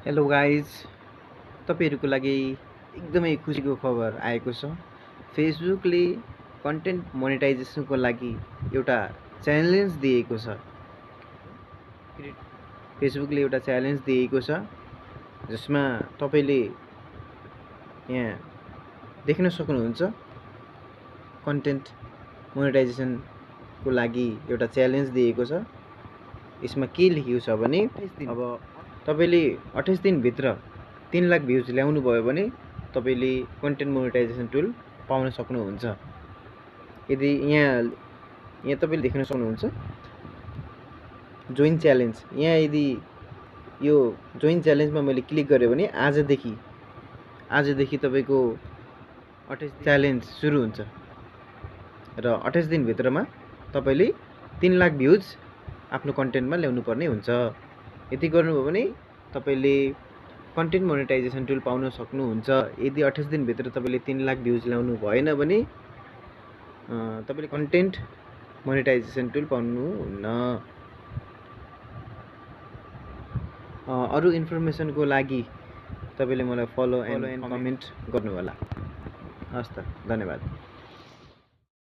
Hello guys, तपाईँहरूको लागि एकदमै खुसीको खबर आएको छ। फेसबुकले कन्टेन्ट मोनेटाइजेसनको लागि एउटा च्यालेन्ज दिएको छ। फेसबुकले एउटा च्यालेन्ज दिएको छ जसमा तपाईँले यहाँ देख्न सक्नुहुन्छ। कन्टेन्ट मोनेटाइजेसनको लागि एउटा च्यालेन्ज दिएको छ। यसमा के लेखेको छ भने अब तपाईँले 28 दिनभित्र 3 लाख भ्युज ल्याउनु भयो भने तपाईँले कन्टेन्ट मोनेटाइजेसन टुल पाउन सक्नुहुन्छ। यदि यहाँ तपाईँले देख्न सक्नुहुन्छ जोइन च्यालेन्ज। यहाँ यदि यो जोइन च्यालेन्जमा मैले क्लिक गरेँ भने आजदेखि तपाईँको 28 च्यालेन्ज सुरु हुन्छ र 28 दिनभित्रमा तपाईँले 3 लाख भ्युज आफ्नो कन्टेन्टमा ल्याउनु पर्ने हुन्छ। यति गर्नुभयो भने तपाईँले कन्टेन्ट मोनेटाइजेसन टुल पाउन सक्नुहुन्छ। यदि 28 दिनभित्र तपाईँले 3 लाख भ्युज ल्याउनु भएन भने तपाईँले कन्टेन्ट मोनेटाइजेसन टुल पाउनुहुन्न। अरू इन्फर्मेसनको लागि तपाईँले मलाई फलो एन्ड कमेन्ट गर्नुहोला। हस् त, धन्यवाद।